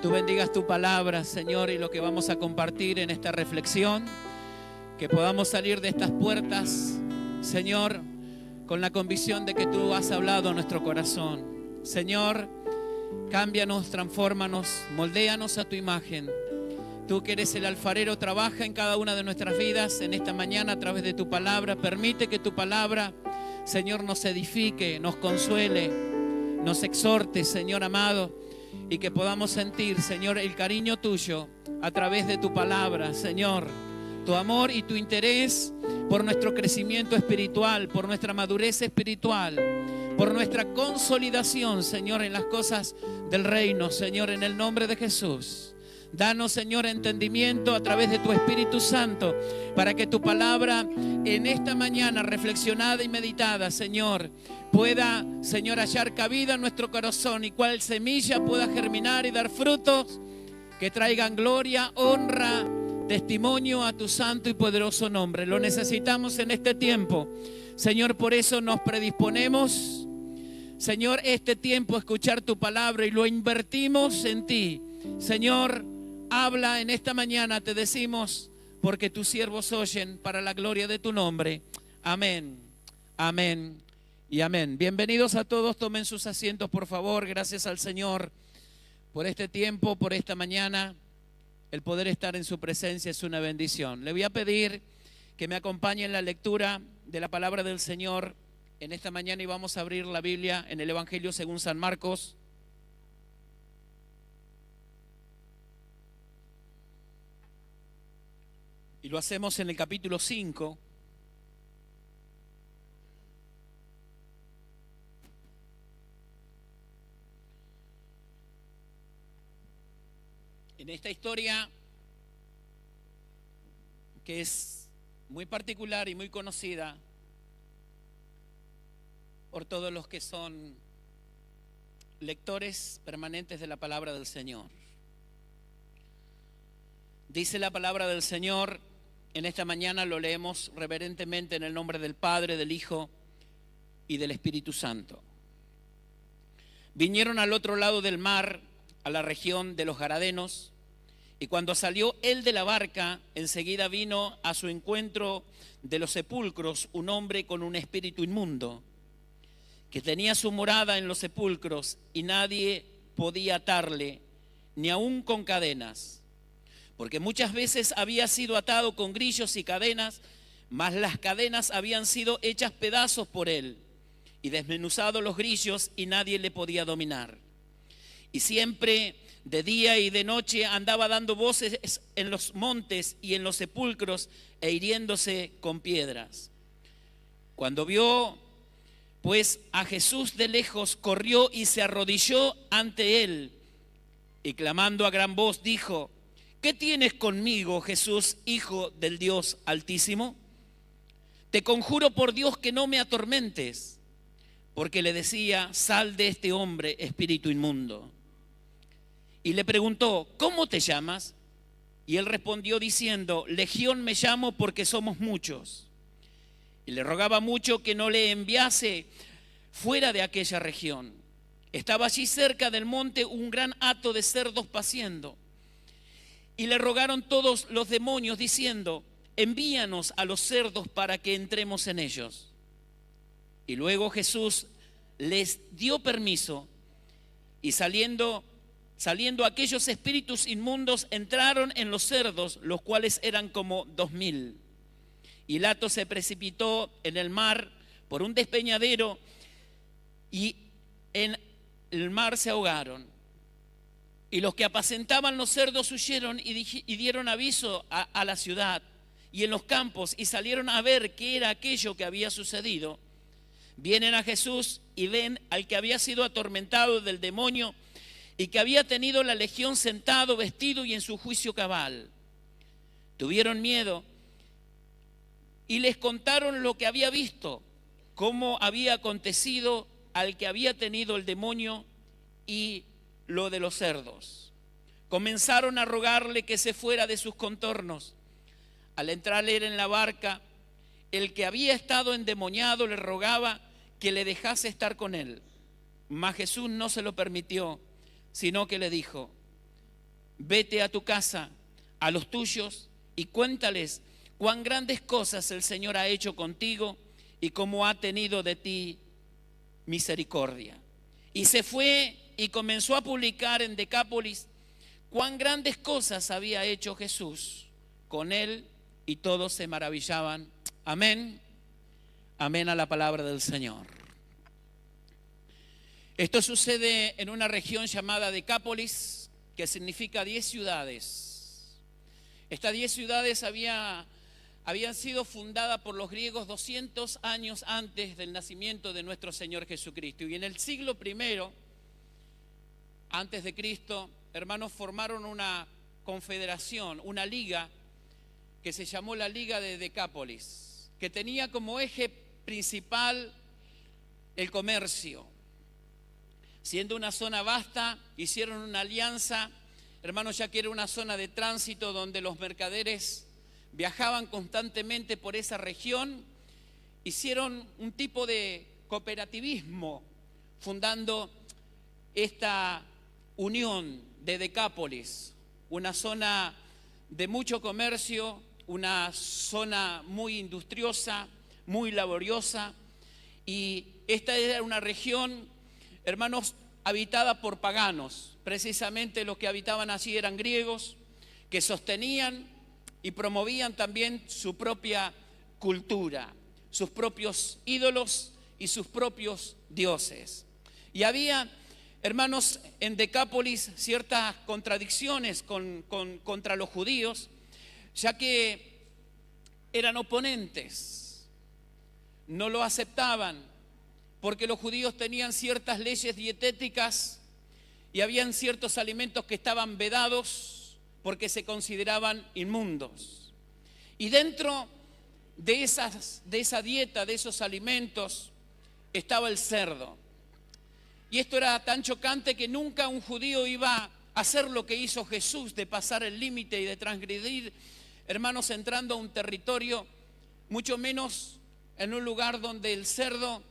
Tú bendigas tu palabra, Señor, y lo que vamos a compartir en esta reflexión, que podamos salir de estas puertas, Señor, con la convicción de que tú has hablado a nuestro corazón. Señor, cámbianos, transfórmanos, moldéanos a tu imagen. Tú que eres el alfarero, trabaja en cada una de nuestras vidas en esta mañana a través de tu palabra. Permite que tu palabra, Señor, nos edifique, nos consuele, nos exhorte, Señor amado, y que podamos sentir, Señor, el cariño tuyo a través de tu palabra, Señor. Tu amor y tu interés por nuestro crecimiento espiritual, por nuestra madurez espiritual, por nuestra consolidación, Señor, en las cosas del reino, Señor, en el nombre de Jesús. Danos, Señor, entendimiento a través de tu Espíritu Santo, para que tu palabra en esta mañana reflexionada y meditada, Señor, pueda, Señor, hallar cabida en nuestro corazón y cual semilla pueda germinar y dar frutos que traigan gloria, honra, testimonio a tu santo y poderoso nombre. Lo necesitamos en este tiempo, Señor, por eso nos predisponemos, Señor, este tiempo a escuchar tu palabra y lo invertimos en ti. Señor, habla en esta mañana, te decimos, porque tus siervos oyen para la gloria de tu nombre. Amén, amén y amén. Bienvenidos a todos, tomen sus asientos por favor. Gracias al Señor por este tiempo, por esta mañana. El poder estar en su presencia es una bendición. Le voy a pedir que me acompañe en la lectura de la palabra del Señor en esta mañana y vamos a abrir la Biblia en el Evangelio según San Marcos. Y lo hacemos en el capítulo 5. En esta historia, que es muy particular y muy conocida por todos los que son lectores permanentes de la palabra del Señor. Dice la palabra del Señor, en esta mañana lo leemos reverentemente en el nombre del Padre, del Hijo y del Espíritu Santo. Vinieron al otro lado del mar, a la región de los Gadarenos, y cuando salió él de la barca, enseguida vino a su encuentro de los sepulcros un hombre con un espíritu inmundo, que tenía su morada en los sepulcros, y nadie podía atarle, ni aun con cadenas, porque muchas veces había sido atado con grillos y cadenas, mas las cadenas habían sido hechas pedazos por él, y desmenuzados los grillos, y nadie le podía dominar. Y siempre de día y de noche andaba dando voces en los montes y en los sepulcros, e hiriéndose con piedras. Cuando vio pues a Jesús de lejos, corrió y se arrodilló ante él, y clamando a gran voz dijo: ¿qué tienes conmigo, Jesús, Hijo del Dios Altísimo? Te conjuro por Dios que no me atormentes. Porque le decía: sal de este hombre, espíritu inmundo. Y le preguntó: ¿cómo te llamas? Y él respondió diciendo: Legión me llamo, porque somos muchos. Y le rogaba mucho que no le enviase fuera de aquella región. Estaba allí cerca del monte un gran hato de cerdos paciendo. Y le rogaron todos los demonios diciendo: envíanos a los cerdos para que entremos en ellos. Y luego Jesús les dio permiso, y saliendo aquellos espíritus inmundos entraron en los cerdos, los cuales eran como 2000. Y el hato se precipitó en el mar por un despeñadero, y en el mar se ahogaron. Y los que apacentaban los cerdos huyeron y dieron aviso a la ciudad y en los campos, y salieron a ver qué era aquello que había sucedido. Vienen a Jesús y ven al que había sido atormentado del demonio y que había tenido la legión sentado, vestido y en su juicio cabal. Tuvieron miedo y les contaron lo que había visto, cómo había acontecido al que había tenido el demonio y lo de los cerdos. Comenzaron a rogarle que se fuera de sus contornos. Al entrar él en la barca, el que había estado endemoniado le rogaba que le dejase estar con él. Mas Jesús no se lo permitió, sino que le dijo: vete a tu casa, a los tuyos, y cuéntales cuán grandes cosas el Señor ha hecho contigo y cómo ha tenido de ti misericordia. Y se fue y comenzó a publicar en Decápolis cuán grandes cosas había hecho Jesús con él, y todos se maravillaban. Amén. Amén a la palabra del Señor. Esto sucede en una región llamada Decápolis, que significa 10 ciudades. Estas 10 ciudades habían sido fundadas por los griegos 200 años antes del nacimiento de nuestro Señor Jesucristo. Y en el siglo I, antes de Cristo, hermanos, formaron una confederación, una liga, que se llamó la Liga de Decápolis, que tenía como eje principal el comercio. Siendo una zona vasta, hicieron una alianza, hermanos, ya que era una zona de tránsito donde los mercaderes viajaban constantemente por esa región. Hicieron un tipo de cooperativismo, fundando esta unión de Decápolis, una zona de mucho comercio, una zona muy industriosa, muy laboriosa, y esta era una región, hermanos, habitada por paganos. Precisamente los que habitaban allí eran griegos, que sostenían y promovían también su propia cultura, sus propios ídolos y sus propios dioses. Y había, hermanos, en Decápolis ciertas contradicciones contra los judíos, ya que eran oponentes, no lo aceptaban, porque los judíos tenían ciertas leyes dietéticas y habían ciertos alimentos que estaban vedados porque se consideraban inmundos. Y dentro de esa dieta, de esos alimentos, estaba el cerdo. Y esto era tan chocante que nunca un judío iba a hacer lo que hizo Jesús, de pasar el límite y de transgredir, hermanos, entrando a un territorio, mucho menos en un lugar donde el cerdo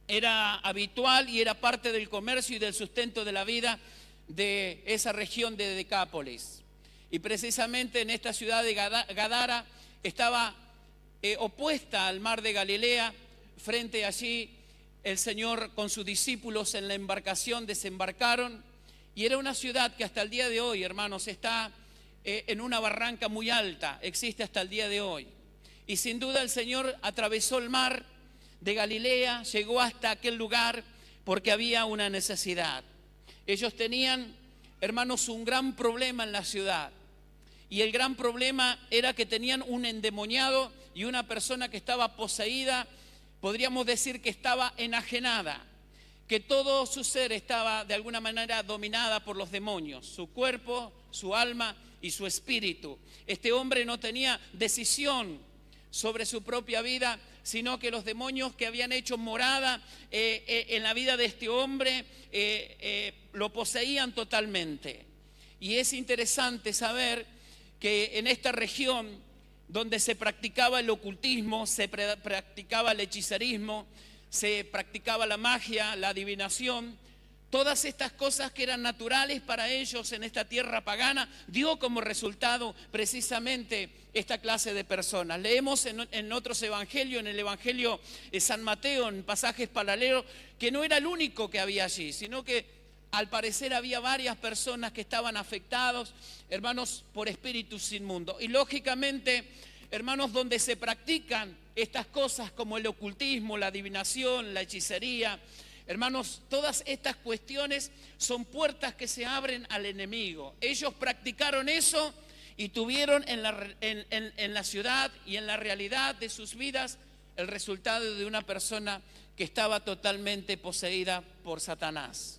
era habitual y era parte del comercio y del sustento de la vida de esa región de Decápolis. Y precisamente en esta ciudad de Gadara estaba opuesta al mar de Galilea. Frente allí el Señor con sus discípulos en la embarcación desembarcaron, y era una ciudad que hasta el día de hoy, hermanos, está en una barranca muy alta, existe hasta el día de hoy. Y sin duda el Señor atravesó el mar de Galilea, llegó hasta aquel lugar porque había una necesidad. Ellos tenían, hermanos, un gran problema en la ciudad. Y el gran problema era que tenían un endemoniado y una persona que estaba poseída, podríamos decir que estaba enajenada, que todo su ser estaba de alguna manera dominada por los demonios, su cuerpo, su alma y su espíritu. Este hombre no tenía decisión sobre su propia vida, sino que los demonios que habían hecho morada en la vida de este hombre lo poseían totalmente. Y es interesante saber que en esta región donde se practicaba el ocultismo, se practicaba el hechicerismo, se practicaba la magia, la adivinación, todas estas cosas que eran naturales para ellos en esta tierra pagana, dio como resultado precisamente esta clase de personas. Leemos en otros evangelios, en el evangelio de San Mateo, en pasajes paralelos, que no era el único que había allí, sino que al parecer había varias personas que estaban afectados, hermanos, por espíritus inmundos. Y lógicamente, hermanos, donde se practican estas cosas como el ocultismo, la adivinación, la hechicería, hermanos, todas estas cuestiones son puertas que se abren al enemigo. Ellos practicaron eso y tuvieron en la ciudad y en la realidad de sus vidas el resultado de una persona que estaba totalmente poseída por Satanás.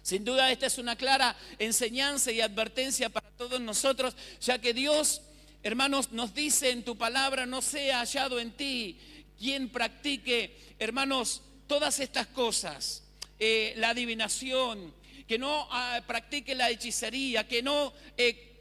Sin duda esta es una clara enseñanza y advertencia para todos nosotros, ya que Dios, hermanos, nos dice en tu palabra: no sea hallado en ti quien practique, hermanos, todas estas cosas, la adivinación, que no practique la hechicería, que no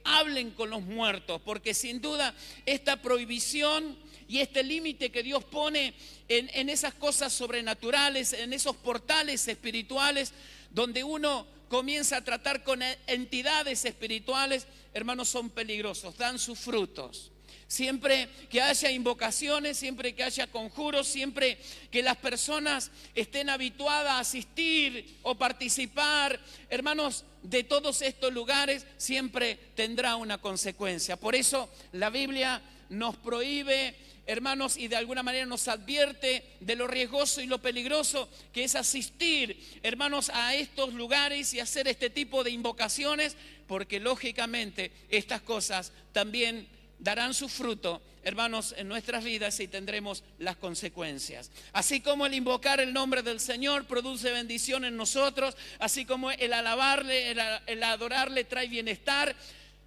hablen con los muertos, porque sin duda esta prohibición y este límite que Dios pone en esas cosas sobrenaturales, en esos portales espirituales, donde uno comienza a tratar con entidades espirituales, hermanos, son peligrosos, dan sus frutos. Siempre que haya invocaciones, siempre que haya conjuros, siempre que las personas estén habituadas a asistir o participar, hermanos, de todos estos lugares, siempre tendrá una consecuencia. Por eso la Biblia nos prohíbe, hermanos, y de alguna manera nos advierte de lo riesgoso y lo peligroso que es asistir, hermanos, a estos lugares y hacer este tipo de invocaciones, porque lógicamente estas cosas también darán su fruto, hermanos, en nuestras vidas y tendremos las consecuencias. Así como el invocar el nombre del Señor produce bendición en nosotros, así como el alabarle, el adorarle trae bienestar,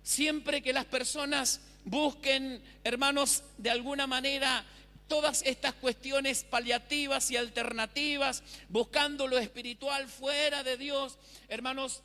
siempre que las personas busquen, hermanos, de alguna manera todas estas cuestiones paliativas y alternativas, buscando lo espiritual fuera de Dios, hermanos,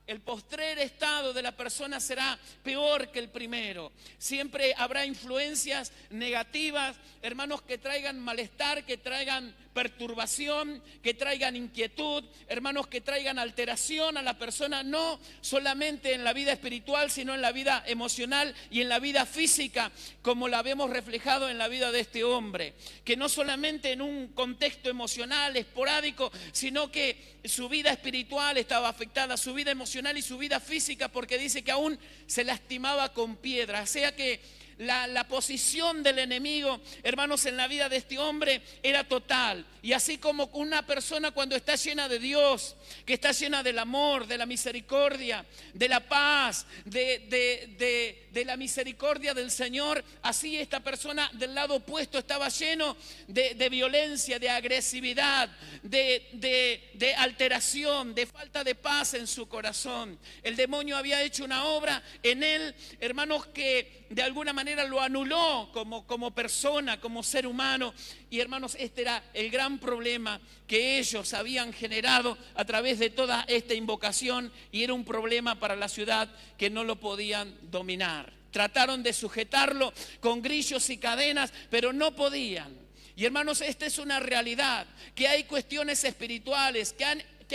el postrer estado de la persona será peor que el primero. Siempre habrá influencias negativas, hermanos, que traigan malestar, que traigan perturbación, que traigan inquietud, hermanos, que traigan alteración a la persona, no solamente en la vida espiritual, sino en la vida emocional y en la vida física, como la vemos reflejado en la vida de este hombre, que no solamente en un contexto emocional esporádico, sino que su vida espiritual estaba afectada, su vida emocional y su vida física, porque dice que aún se lastimaba con piedras. O sea que la posición del enemigo, hermanos, en la vida de este hombre era total. Y así como una persona cuando está llena de Dios, que está llena del amor, de la misericordia, de la paz, de la misericordia del Señor, así esta persona del lado opuesto estaba lleno de violencia, de agresividad, de alteración, de falta de paz en su corazón. El demonio había hecho una obra en él, hermanos, que de alguna manera lo anuló como persona, como ser humano. Y hermanos, este era el gran problema que ellos habían generado a través de toda esta invocación, y era un problema para la ciudad que no lo podían dominar. Trataron de sujetarlo con grillos y cadenas, pero no podían. Y hermanos, esta es una realidad, que hay cuestiones espirituales, que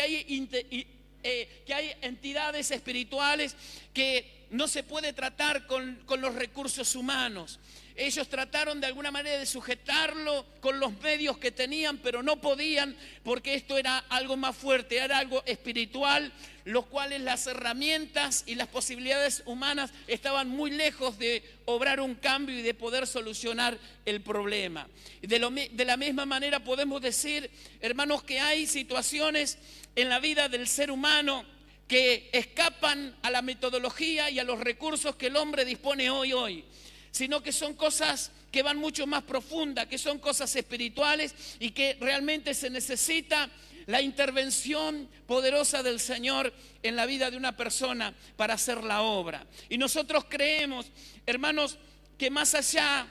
hay entidades espirituales que no se puede tratar con los recursos humanos. Ellos trataron de alguna manera de sujetarlo con los medios que tenían, pero no podían, porque esto era algo más fuerte, era algo espiritual, los cuales las herramientas y las posibilidades humanas estaban muy lejos de obrar un cambio y de poder solucionar el problema. De la misma manera podemos decir, hermanos, que hay situaciones en la vida del ser humano que escapan a la metodología y a los recursos que el hombre dispone hoy, sino que son cosas que van mucho más profundas, que son cosas espirituales y que realmente se necesita la intervención poderosa del Señor en la vida de una persona para hacer la obra. Y nosotros creemos, hermanos, que más allá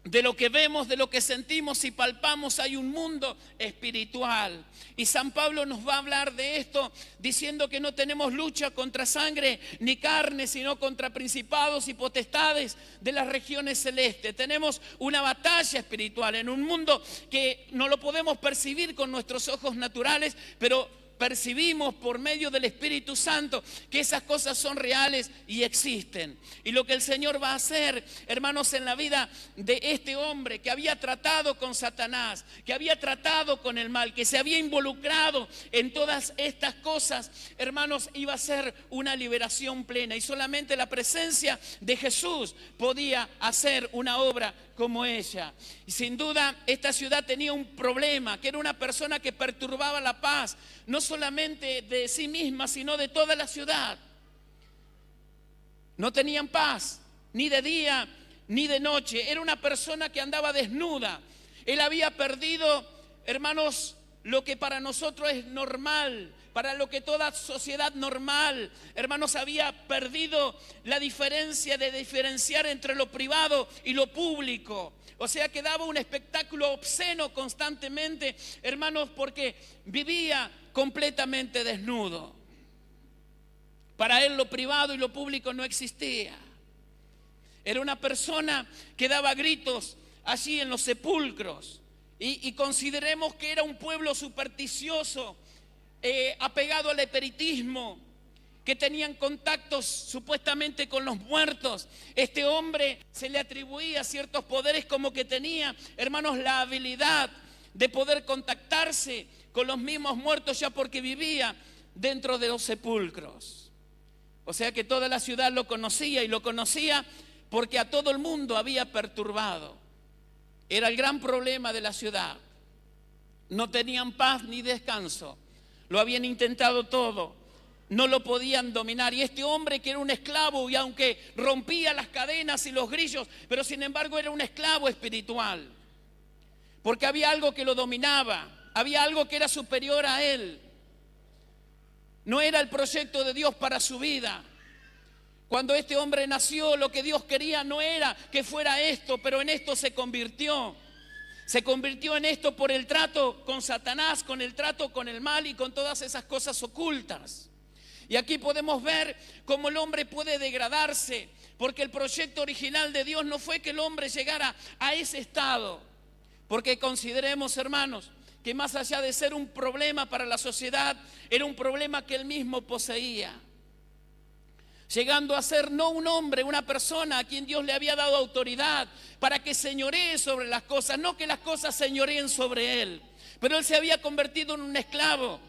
de lo que vemos, de lo que sentimos y palpamos, hay un mundo espiritual. Y San Pablo nos va a hablar de esto diciendo que no tenemos lucha contra sangre ni carne, sino contra principados y potestades de las regiones celestes. Tenemos una batalla espiritual en un mundo que no lo podemos percibir con nuestros ojos naturales, pero percibimos por medio del Espíritu Santo que esas cosas son reales y existen. Y lo que el Señor va a hacer, hermanos, en la vida de este hombre que había tratado con Satanás, que había tratado con el mal, que se había involucrado en todas estas cosas, hermanos, iba a ser una liberación plena. Y solamente la presencia de Jesús podía hacer una obra como ella. Y sin duda esta ciudad tenía un problema, que era una persona que perturbaba la paz, no solamente de sí misma, sino de toda la ciudad. No tenían paz, ni de día, ni de noche. Era una persona que andaba desnuda. Él había perdido, hermanos, lo que para nosotros es normal, para lo que toda sociedad normal, hermanos, había perdido la diferencia de diferenciar entre lo privado y lo público. O sea que daba un espectáculo obsceno constantemente, hermanos, porque vivía completamente desnudo. Para él lo privado y lo público no existía. Era una persona que daba gritos allí en los sepulcros. Y consideremos que era un pueblo supersticioso apegado al espiritismo, que tenían contactos supuestamente con los muertos. Este hombre se le atribuía ciertos poderes, como que tenía, hermanos, la habilidad de poder contactarse con los mismos muertos, ya porque vivía dentro de los sepulcros. O sea que toda la ciudad lo conocía, y lo conocía porque a todo el mundo había perturbado. Era el gran problema de la ciudad. No tenían paz ni descanso. Lo habían intentado todo. No lo podían dominar. Y este hombre, que era un esclavo, y aunque rompía las cadenas y los grillos, pero sin embargo era un esclavo espiritual. Porque había algo que lo dominaba. Había algo que era superior a él. No era el proyecto de Dios para su vida. Cuando este hombre nació, lo que Dios quería no era que fuera esto, pero en esto se convirtió. Se convirtió en esto por el trato con Satanás, con el trato con el mal y con todas esas cosas ocultas. Y aquí podemos ver cómo el hombre puede degradarse, porque el proyecto original de Dios no fue que el hombre llegara a ese estado. Porque consideremos, hermanos, que más allá de ser un problema para la sociedad, era un problema que él mismo poseía. Llegando a ser no un hombre, una persona a quien Dios le había dado autoridad para que señoree sobre las cosas, no que las cosas señoreen sobre él. Pero él se había convertido en un esclavo.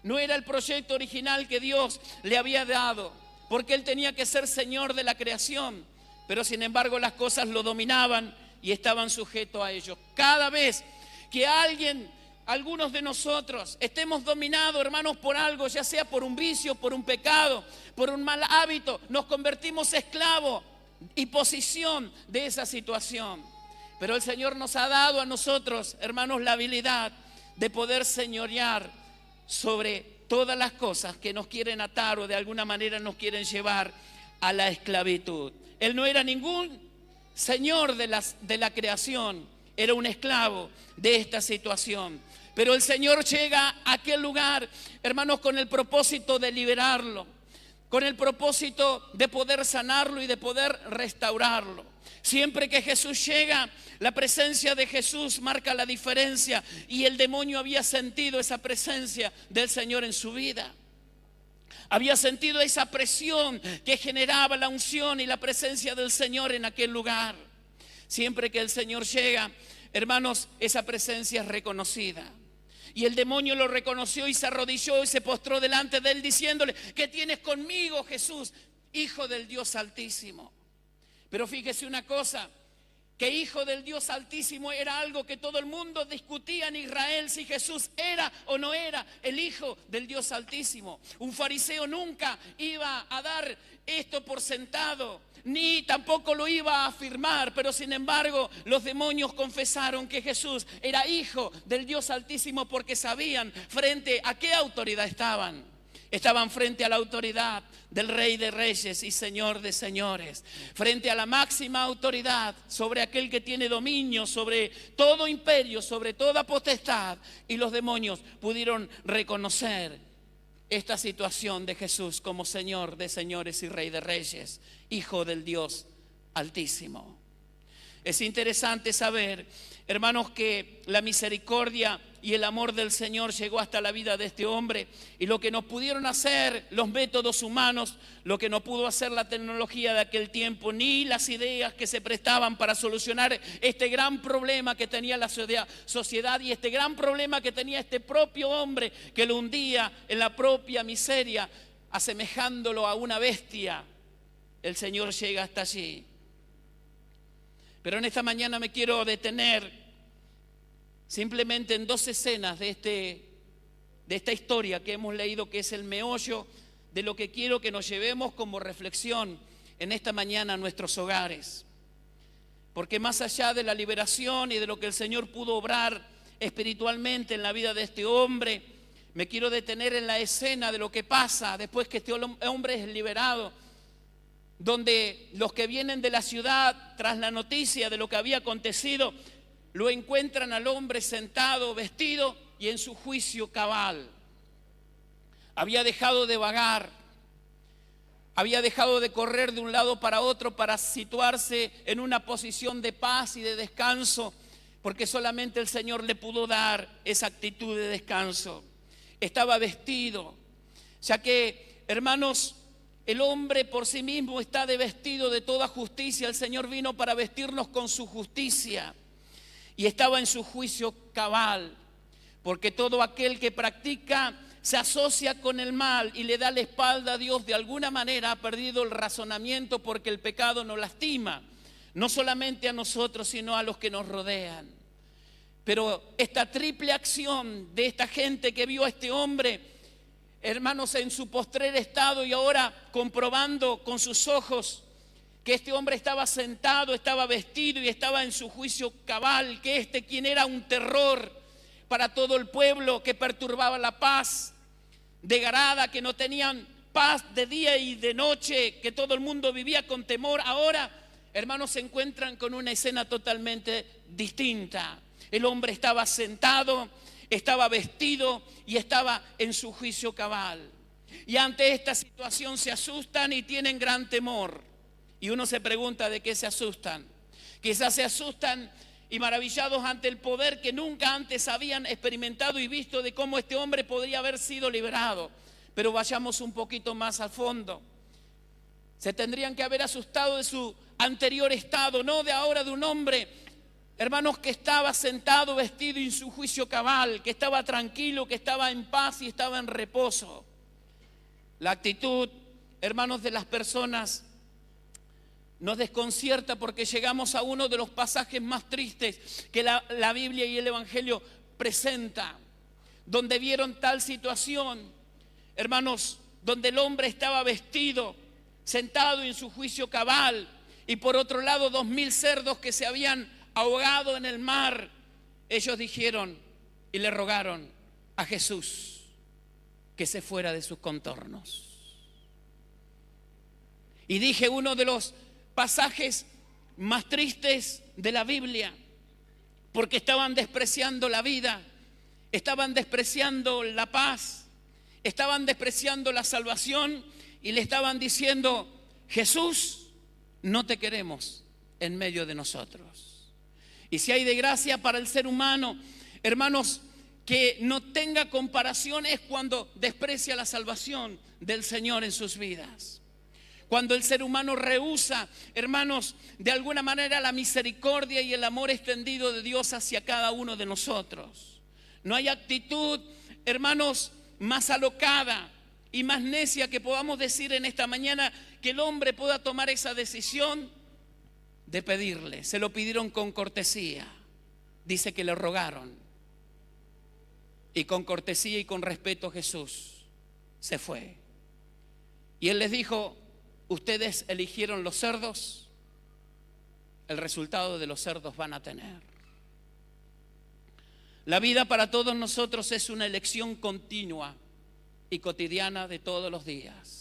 No era el proyecto original que Dios le había dado, porque él tenía que ser señor de la creación. Pero sin embargo las cosas lo dominaban y estaban sujetos a ellos. Cada vez que algunos de nosotros estemos dominados, hermanos, por algo, ya sea por un vicio, por un pecado, por un mal hábito, nos convertimos esclavos y posición de esa situación. Pero el Señor nos ha dado a nosotros, hermanos, la habilidad de poder señorear sobre todas las cosas que nos quieren atar o de alguna manera nos quieren llevar a la esclavitud. Él no era ningún señor de la creación, era un esclavo de esta situación. Pero el Señor llega a aquel lugar, hermanos, con el propósito de liberarlo, con el propósito de poder sanarlo y de poder restaurarlo. Siempre que Jesús llega, la presencia de Jesús marca la diferencia, y el demonio había sentido esa presencia del Señor en su vida. Había sentido esa presión que generaba la unción y la presencia del Señor en aquel lugar. Siempre que el Señor llega, hermanos, esa presencia es reconocida. Y el demonio lo reconoció y se arrodilló y se postró delante de él, diciéndole: ¿qué tienes conmigo, Jesús, Hijo del Dios Altísimo? Pero fíjese una cosa, que Hijo del Dios Altísimo era algo que todo el mundo discutía en Israel, si Jesús era o no era el Hijo del Dios Altísimo. Un fariseo nunca iba a dar esto por sentado, ni tampoco lo iba a afirmar, pero sin embargo los demonios confesaron que Jesús era Hijo del Dios Altísimo, porque sabían frente a qué autoridad estaban. Estaban frente a la autoridad del Rey de Reyes y Señor de Señores, frente a la máxima autoridad sobre aquel que tiene dominio sobre todo imperio, sobre toda potestad. Y los demonios pudieron reconocer esta situación de Jesús como Señor de Señores y Rey de Reyes, Hijo del Dios Altísimo. Es interesante saber, hermanos, que la misericordia y el amor del Señor llegó hasta la vida de este hombre, y lo que no pudieron hacer los métodos humanos, lo que no pudo hacer la tecnología de aquel tiempo, ni las ideas que se prestaban para solucionar este gran problema que tenía la sociedad y este gran problema que tenía este propio hombre, que lo hundía en la propia miseria, asemejándolo a una bestia. El Señor llega hasta allí. Pero en esta mañana me quiero detener simplemente en dos escenas de esta historia que hemos leído, que es el meollo de lo que quiero que nos llevemos como reflexión en esta mañana a nuestros hogares. Porque más allá de la liberación y de lo que el Señor pudo obrar espiritualmente en la vida de este hombre, me quiero detener en la escena de lo que pasa después que este hombre es liberado, donde los que vienen de la ciudad, tras la noticia de lo que había acontecido, lo encuentran al hombre sentado, vestido y en su juicio cabal. Había dejado de vagar, había dejado de correr de un lado para otro para situarse en una posición de paz y de descanso, porque solamente el Señor le pudo dar esa actitud de descanso. estaba vestido, ya que, hermanos, el hombre por sí mismo está vestido de toda justicia. El Señor vino para vestirnos con su justicia y estaba en su juicio cabal, porque todo aquel que practica se asocia con el mal y le da la espalda a Dios, de alguna manera ha perdido el razonamiento, porque el pecado nos lastima, no solamente a nosotros, sino a los que nos rodean. Pero esta triple acción de esta gente que vio a este hombre, hermanos, en su postrer estado, y ahora comprobando con sus ojos que este hombre estaba sentado, estaba vestido y estaba en su juicio cabal, que quien era un terror para todo el pueblo, que perturbaba la paz de Gadara, que no tenían paz de día y de noche, que todo el mundo vivía con temor. Ahora, hermanos, se encuentran con una escena totalmente distinta. El hombre estaba sentado, estaba vestido y estaba en su juicio cabal. Y ante esta situación se asustan y tienen gran temor. Y uno se pregunta de qué se asustan. Quizás se asustan y maravillados ante el poder que nunca antes habían experimentado y visto, de cómo este hombre podría haber sido liberado. Pero vayamos un poquito más al fondo. Se tendrían que haber asustado de su anterior estado, no de ahora, de un hombre, hermanos, que estaba sentado, vestido y en su juicio cabal, que estaba tranquilo, que estaba en paz y estaba en reposo. La actitud, hermanos, de las personas nos desconcierta, porque llegamos a uno de los pasajes más tristes que la Biblia y el Evangelio presenta, donde vieron tal situación, hermanos, donde el hombre estaba vestido, sentado en su juicio cabal, y por otro lado 2000 cerdos que se habían ahogado en el mar. Ellos dijeron y le rogaron a Jesús que se fuera de sus contornos. Y dije, uno de los pasajes más tristes de la Biblia, porque estaban despreciando la vida, estaban despreciando la paz, estaban despreciando la salvación, y le estaban diciendo: Jesús, no te queremos en medio de nosotros. Y si hay de gracia para el ser humano, hermanos, que no tenga comparación, es cuando desprecia la salvación del Señor en sus vidas. Cuando el ser humano rehúsa, hermanos, de alguna manera la misericordia y el amor extendido de Dios hacia cada uno de nosotros. No hay actitud, hermanos, más alocada y más necia que podamos decir en esta mañana, que el hombre pueda tomar esa decisión de pedirle. Se lo pidieron con cortesía. Dice que le rogaron. Y con cortesía y con respeto Jesús se fue. Y él les dijo: ustedes eligieron los cerdos, el resultado de los cerdos van a tener. La vida para todos nosotros es una elección continua y cotidiana de todos los días.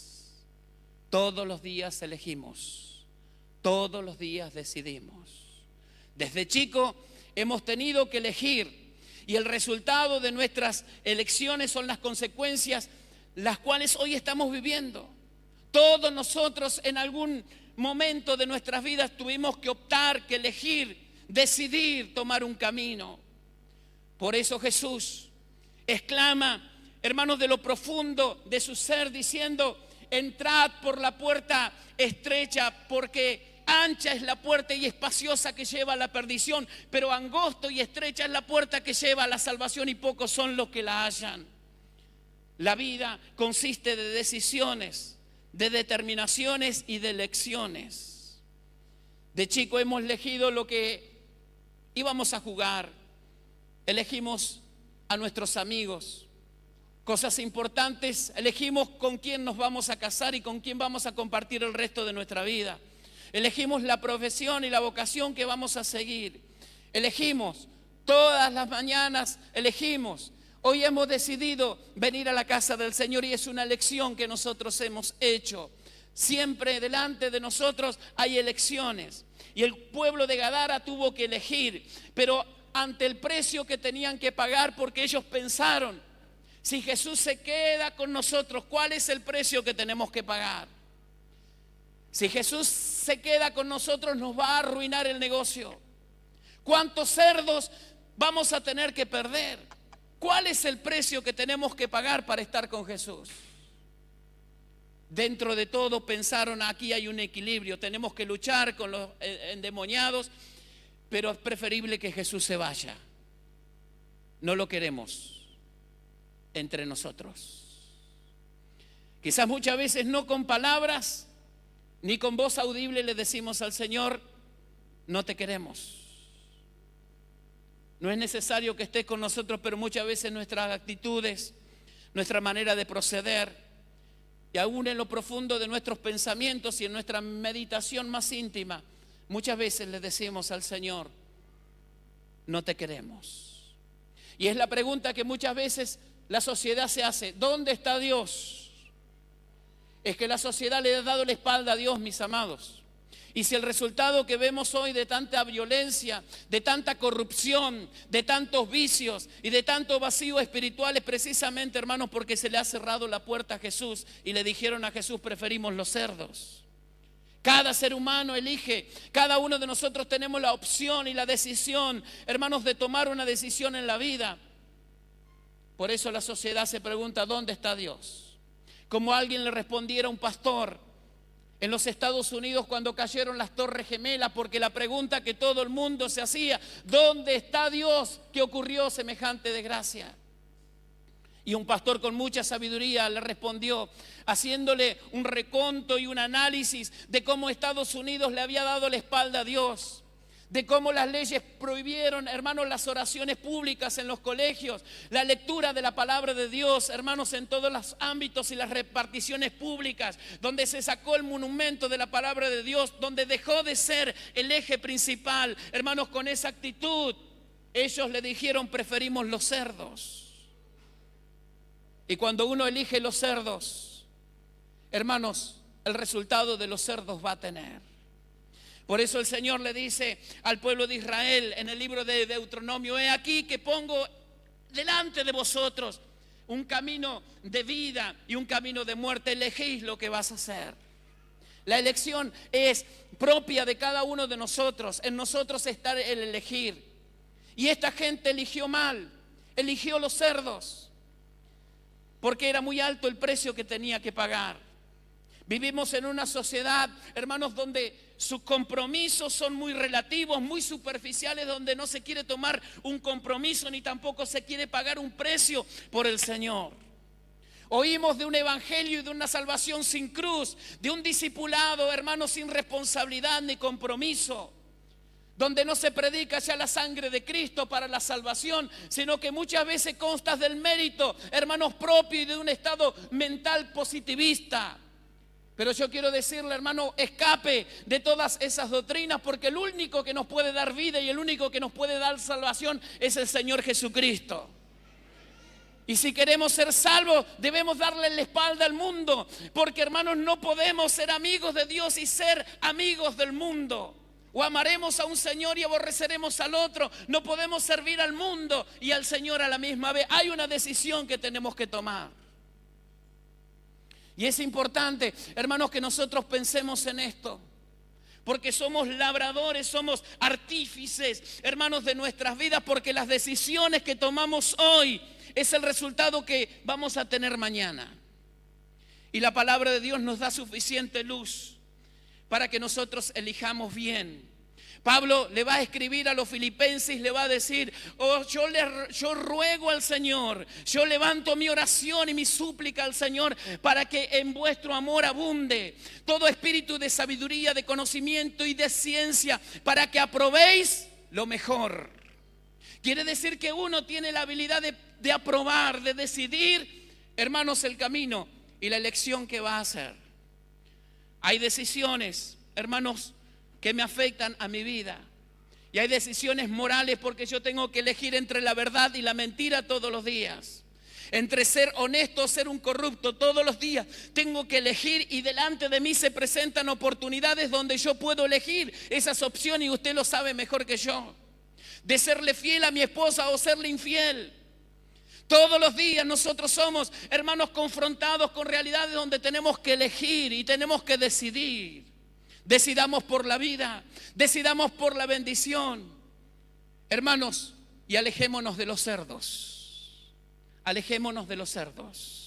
Todos los días elegimos, todos los días decidimos. Desde chico hemos tenido que elegir, y el resultado de nuestras elecciones son las consecuencias, las cuales hoy estamos viviendo. Todos nosotros en algún momento de nuestras vidas tuvimos que optar, que elegir, decidir tomar un camino. Por eso Jesús exclama, hermanos, de lo profundo de su ser, diciendo: entrad por la puerta estrecha, porque ancha es la puerta y espaciosa que lleva a la perdición, pero angosto y estrecha es la puerta que lleva a la salvación, y pocos son los que la hallan. La vida consiste de decisiones, de determinaciones y de elecciones. De chico hemos elegido lo que íbamos a jugar, elegimos a nuestros amigos, cosas importantes, elegimos con quién nos vamos a casar y con quién vamos a compartir el resto de nuestra vida. Elegimos la profesión y la vocación que vamos a seguir. Elegimos todas las mañanas, elegimos. Hoy hemos decidido venir a la casa del Señor y es una elección que nosotros hemos hecho. Siempre delante de nosotros hay elecciones. Y el pueblo de Gadara tuvo que elegir, pero ante el precio que tenían que pagar, porque ellos pensaron: si Jesús se queda con nosotros, ¿cuál es el precio que tenemos que pagar? Si Jesús se queda con nosotros, nos va a arruinar el negocio. ¿Cuántos cerdos vamos a tener que perder? ¿Cuál es el precio que tenemos que pagar para estar con Jesús? Dentro de todo pensaron, aquí hay un equilibrio, tenemos que luchar con los endemoniados, pero es preferible que Jesús se vaya. No lo queremos entre nosotros. Quizás muchas veces no con palabras, ni con voz audible le decimos al Señor, no te queremos. No es necesario que estés con nosotros, pero muchas veces nuestras actitudes, nuestra manera de proceder, y aún en lo profundo de nuestros pensamientos y en nuestra meditación más íntima, muchas veces le decimos al Señor, no te queremos. Y es la pregunta que muchas veces la sociedad se hace, ¿dónde está Dios? Es que la sociedad le ha dado la espalda a Dios, mis amados. Y si el resultado que vemos hoy de tanta violencia, de tanta corrupción, de tantos vicios y de tanto vacío espiritual es precisamente, hermanos, porque se le ha cerrado la puerta a Jesús y le dijeron a Jesús, preferimos los cerdos. Cada ser humano elige, cada uno de nosotros tenemos la opción y la decisión, hermanos, de tomar una decisión en la vida. Por eso la sociedad se pregunta, ¿dónde está Dios? Como alguien le respondiera a un pastor en los Estados Unidos cuando cayeron las Torres Gemelas, porque la pregunta que todo el mundo se hacía, ¿dónde está Dios? ¿Qué ocurrió semejante desgracia? Y un pastor con mucha sabiduría le respondió, haciéndole un reconto y un análisis de cómo Estados Unidos le había dado la espalda a Dios, de cómo las leyes prohibieron, hermanos, las oraciones públicas en los colegios, la lectura de la palabra de Dios, hermanos, en todos los ámbitos y las reparticiones públicas, donde se sacó el monumento de la palabra de Dios, donde dejó de ser el eje principal. Hermanos, con esa actitud, ellos le dijeron, preferimos los cerdos. Y cuando uno elige los cerdos, hermanos, el resultado de los cerdos va a tener. Por eso el Señor le dice al pueblo de Israel en el libro de Deuteronomio, he aquí que pongo delante de vosotros un camino de vida y un camino de muerte, elegís lo que vas a hacer. La elección es propia de cada uno de nosotros, en nosotros está el elegir. Y esta gente eligió mal, eligió los cerdos, porque era muy alto el precio que tenía que pagar. Vivimos en una sociedad, hermanos, donde sus compromisos son muy relativos, muy superficiales, donde no se quiere tomar un compromiso ni tampoco se quiere pagar un precio por el Señor. Oímos de un evangelio y de una salvación sin cruz, de un discipulado, hermanos, sin responsabilidad ni compromiso, donde no se predica ya la sangre de Cristo para la salvación, sino que muchas veces consta del mérito, hermanos, propio y de un estado mental positivista. Pero yo quiero decirle, hermano, escape de todas esas doctrinas, porque el único que nos puede dar vida y el único que nos puede dar salvación es el Señor Jesucristo. Y si queremos ser salvos, debemos darle la espalda al mundo, porque, hermanos, no podemos ser amigos de Dios y ser amigos del mundo. O amaremos a un Señor y aborreceremos al otro. No podemos servir al mundo y al Señor a la misma vez. Hay una decisión que tenemos que tomar. Y es importante, hermanos, que nosotros pensemos en esto, porque somos labradores, somos artífices, hermanos, de nuestras vidas, porque las decisiones que tomamos hoy es el resultado que vamos a tener mañana. Y la palabra de Dios nos da suficiente luz para que nosotros elijamos bien. Pablo le va a escribir a los filipenses, le va a decir, yo ruego al Señor, yo levanto mi oración y mi súplica al Señor para que en vuestro amor abunde todo espíritu de sabiduría, de conocimiento y de ciencia, para que aprobéis lo mejor. Quiere decir que uno tiene la habilidad de aprobar, de decidir, hermanos, el camino y la elección que va a hacer. Hay decisiones, hermanos, que me afectan a mi vida. Y hay decisiones morales porque yo tengo que elegir entre la verdad y la mentira todos los días. Entre ser honesto o ser un corrupto todos los días. Tengo que elegir y delante de mí se presentan oportunidades donde yo puedo elegir esas opciones y usted lo sabe mejor que yo. De serle fiel a mi esposa o serle infiel. Todos los días nosotros somos, hermanos, confrontados con realidades donde tenemos que elegir y tenemos que decidir. Decidamos por la vida, decidamos por la bendición, hermanos, y alejémonos de los cerdos. Alejémonos de los cerdos.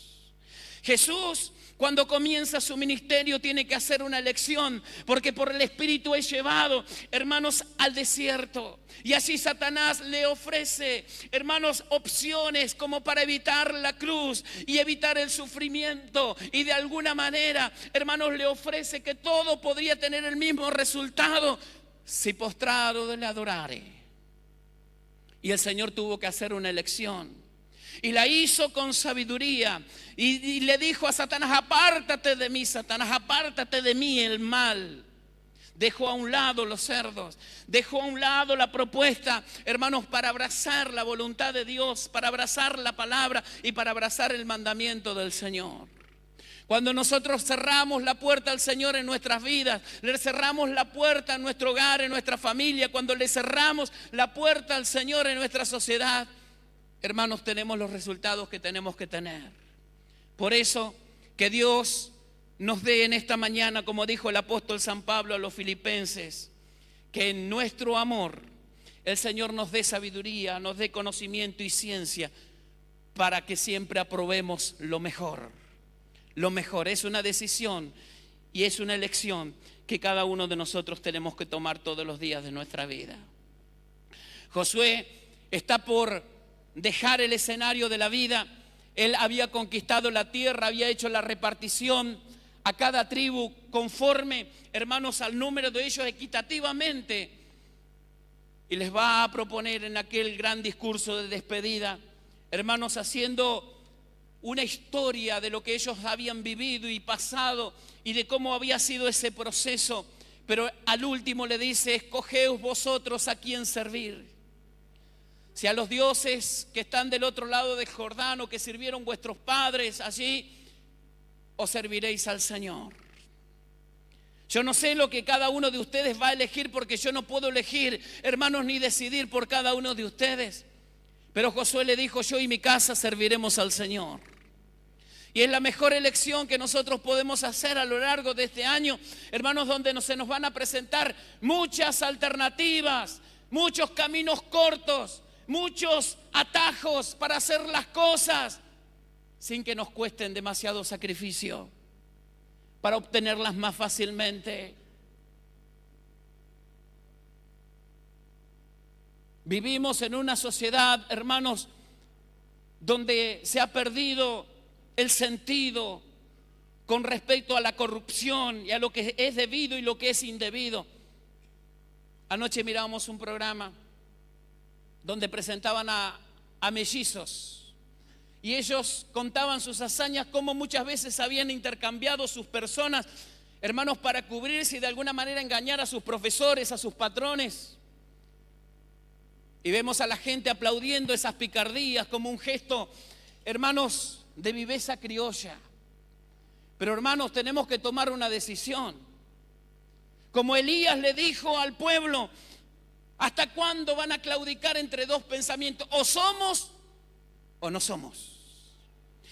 Jesús, cuando comienza su ministerio, tiene que hacer una elección, porque por el Espíritu es llevado, hermanos, al desierto. Y así Satanás le ofrece, hermanos, opciones como para evitar la cruz y evitar el sufrimiento. Y de alguna manera, hermanos, le ofrece que todo podría tener el mismo resultado si postrado le adorare. Y el Señor tuvo que hacer una elección. Y la hizo con sabiduría. Y le dijo a Satanás: apártate de mí, Satanás, apártate de mí el mal. Dejó a un lado los cerdos, dejó a un lado la propuesta, hermanos, para abrazar la voluntad de Dios, para abrazar la palabra y para abrazar el mandamiento del Señor. Cuando nosotros cerramos la puerta al Señor en nuestras vidas, le cerramos la puerta en nuestro hogar, en nuestra familia, cuando le cerramos la puerta al Señor en nuestra sociedad, hermanos, tenemos los resultados que tenemos que tener. Por eso, que Dios nos dé en esta mañana, como dijo el apóstol San Pablo a los filipenses, que en nuestro amor el Señor nos dé sabiduría, nos dé conocimiento y ciencia para que siempre aprobemos lo mejor. Lo mejor es una decisión y es una elección que cada uno de nosotros tenemos que tomar todos los días de nuestra vida. Josué está por dejar el escenario de la vida. Él había conquistado la tierra, había hecho la repartición a cada tribu conforme, hermanos, al número de ellos equitativamente. Y les va a proponer en aquel gran discurso de despedida, hermanos, haciendo una historia de lo que ellos habían vivido y pasado y de cómo había sido ese proceso. Pero al último le dice: escogeos vosotros a quién servir. Si a los dioses que están del otro lado del Jordán o que sirvieron vuestros padres allí, os serviréis al Señor. Yo no sé lo que cada uno de ustedes va a elegir, porque yo no puedo elegir, hermanos, ni decidir por cada uno de ustedes. Pero Josué le dijo: yo y mi casa serviremos al Señor. Y es la mejor elección que nosotros podemos hacer a lo largo de este año, hermanos, donde se nos van a presentar muchas alternativas, muchos caminos cortos, muchos atajos para hacer las cosas sin que nos cuesten demasiado sacrificio, para obtenerlas más fácilmente. Vivimos en una sociedad, hermanos, donde se ha perdido el sentido con respecto a la corrupción y a lo que es debido y lo que es indebido. Anoche mirábamos un programa donde presentaban a mellizos y ellos contaban sus hazañas, cómo muchas veces habían intercambiado sus personas, hermanos, para cubrirse y de alguna manera engañar a sus profesores, a sus patrones. Y vemos a la gente aplaudiendo esas picardías como un gesto, hermanos, de viveza criolla. Pero hermanos, tenemos que tomar una decisión. Como Elías le dijo al pueblo: ¿hasta cuándo van a claudicar entre dos pensamientos? O somos o no somos.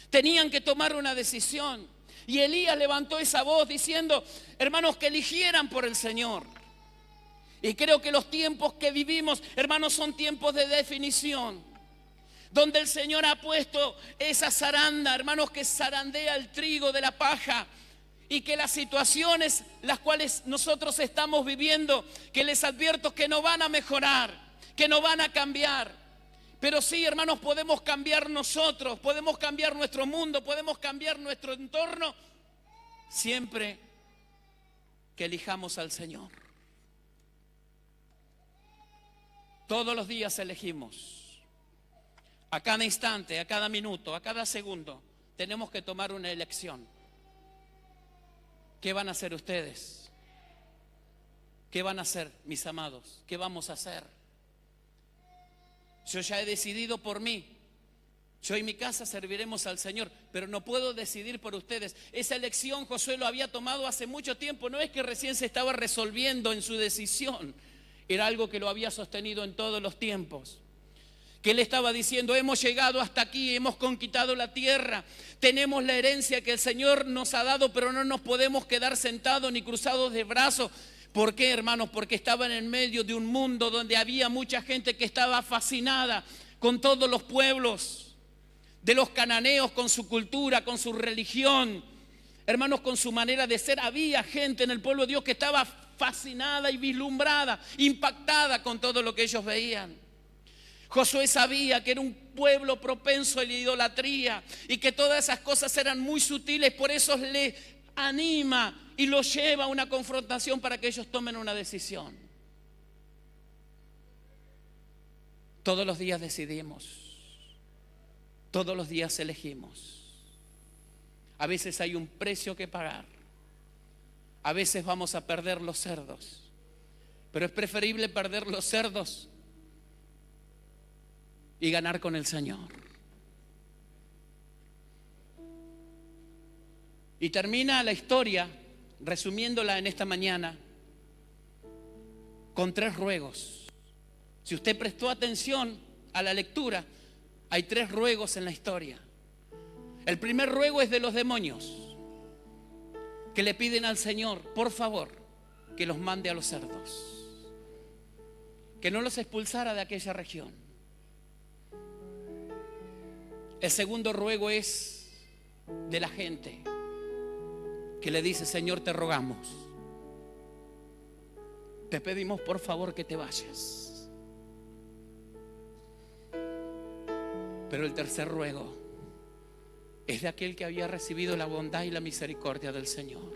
Tenían que tomar una decisión. Y Elías levantó esa voz diciendo, hermanos, que eligieran por el Señor. Y creo que los tiempos que vivimos, hermanos, son tiempos de definición, donde el Señor ha puesto esa zaranda, hermanos, que zarandea el trigo de la paja. Y que las situaciones las cuales nosotros estamos viviendo, que les advierto que no van a mejorar, que no van a cambiar. Pero sí, hermanos, podemos cambiar nosotros, podemos cambiar nuestro mundo, podemos cambiar nuestro entorno, siempre que elijamos al Señor. Todos los días elegimos. A cada instante, a cada minuto, a cada segundo, tenemos que tomar una elección. ¿Qué van a hacer ustedes? ¿Qué van a hacer, mis amados? ¿Qué vamos a hacer? Yo ya he decidido por mí. Yo y mi casa serviremos al Señor, pero no puedo decidir por ustedes. Esa elección Josué lo había tomado hace mucho tiempo. No es que recién se estaba resolviendo en su decisión. Era algo que lo había sostenido en todos los tiempos. Que él estaba diciendo: hemos llegado hasta aquí, hemos conquistado la tierra, tenemos la herencia que el Señor nos ha dado, pero no nos podemos quedar sentados ni cruzados de brazos. ¿Por qué, hermanos? Porque estaban en medio de un mundo donde había mucha gente que estaba fascinada con todos los pueblos, de los cananeos con su cultura, con su religión, hermanos, con su manera de ser. Había gente en el pueblo de Dios que estaba fascinada y vislumbrada, impactada con todo lo que ellos veían. Josué sabía que era un pueblo propenso a la idolatría y que todas esas cosas eran muy sutiles, por eso le anima y los lleva a una confrontación para que ellos tomen una decisión. Todos los días decidimos, todos los días elegimos. A veces hay un precio que pagar, a veces vamos a perder los cerdos, pero es preferible perder los cerdos y ganar con el Señor. Y termina la historia, resumiéndola en esta mañana, con 3 ruegos. Si usted prestó atención a la lectura, hay 3 ruegos en la historia. El primer ruego es de los demonios, que le piden al Señor, por favor, que los mande a los cerdos, que no los expulsara de aquella región. El segundo ruego es de la gente, que le dice: Señor, te rogamos, te pedimos por favor que te vayas. Pero el tercer ruego es de aquel que había recibido la bondad y la misericordia del Señor.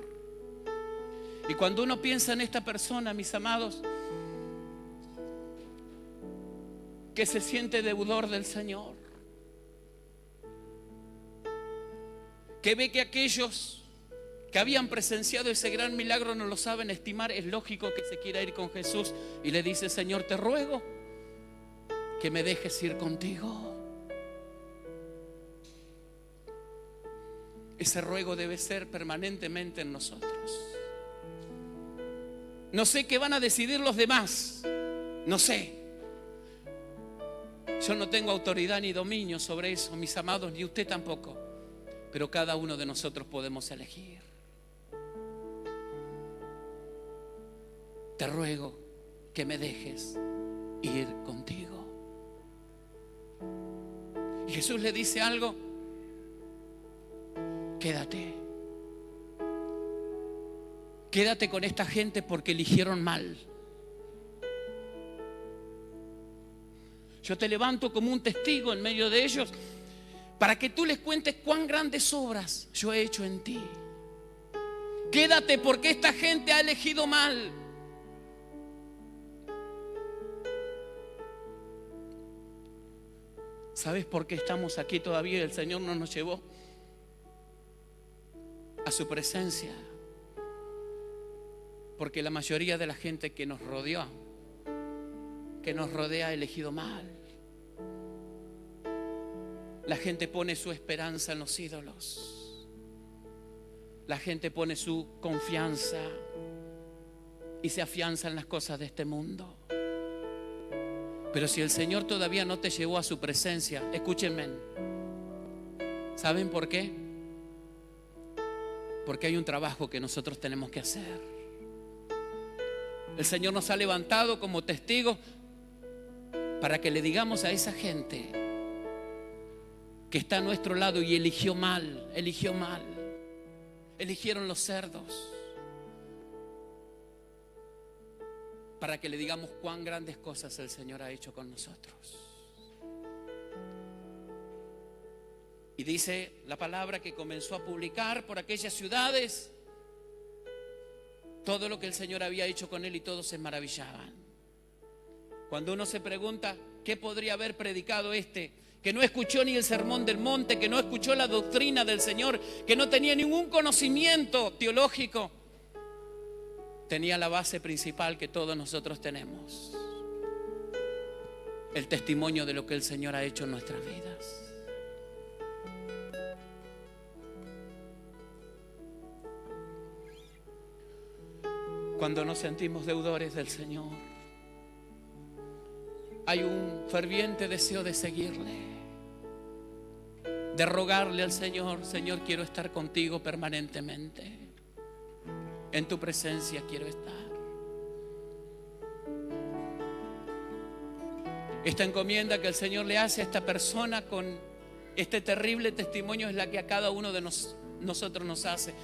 Y cuando uno piensa en esta persona, mis amados, que se siente deudor del Señor, que ve que aquellos que habían presenciado ese gran milagro no lo saben estimar, es lógico que se quiera ir con Jesús y le dice: Señor, te ruego que me dejes ir contigo. Ese ruego debe ser permanentemente en nosotros. No sé qué van a decidir los demás, no sé. Yo no tengo autoridad ni dominio sobre eso, mis amados, ni usted tampoco. Pero cada uno de nosotros podemos elegir. Te ruego que me dejes ir contigo. Y Jesús le dice algo: quédate. Quédate con esta gente porque eligieron mal. Yo te levanto como un testigo en medio de ellos, para que tú les cuentes cuán grandes obras yo he hecho en ti. Quédate porque esta gente ha elegido mal. ¿Sabes por qué estamos aquí todavía? El Señor no nos llevó a su presencia, porque la mayoría de la gente que nos rodeó, que nos rodea, ha elegido mal. La gente pone su esperanza en los ídolos. La gente pone su confianza y se afianza en las cosas de este mundo. Pero si el Señor todavía no te llevó a su presencia, escúchenme, ¿saben por qué? Porque hay un trabajo que nosotros tenemos que hacer. El Señor nos ha levantado como testigos para que le digamos a esa gente que está a nuestro lado y eligió mal, eligieron los cerdos, para que le digamos cuán grandes cosas el Señor ha hecho con nosotros. Y dice la palabra que comenzó a publicar por aquellas ciudades todo lo que el Señor había hecho con él, y todos se maravillaban. Cuando uno se pregunta qué podría haber predicado que no escuchó ni el sermón del monte, que no escuchó la doctrina del Señor, que no tenía ningún conocimiento teológico, tenía la base principal que todos nosotros tenemos: el testimonio de lo que el Señor ha hecho en nuestras vidas. Cuando nos sentimos deudores del Señor, hay un ferviente deseo de seguirle, de rogarle al Señor: Señor, quiero estar contigo permanentemente. En tu presencia quiero estar. Esta encomienda que el Señor le hace a esta persona con Este terrible testimonio es la que a cada uno de nosotros nos hace.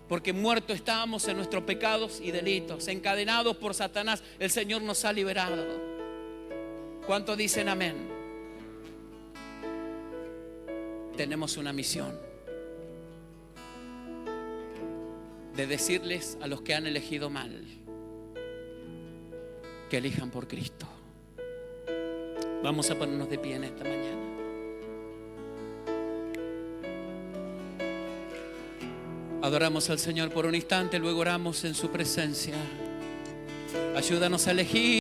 Porque muertos estábamos en nuestros pecados y delitos, encadenados por Satanás. El Señor nos ha liberado. ¿Cuántos dicen amén? Tenemos una misión de decirles a los que han elegido mal que elijan por Cristo. Vamos a ponernos de pie en esta mañana. Adoramos al Señor por un instante, luego oramos en su presencia. Ayúdanos a elegir.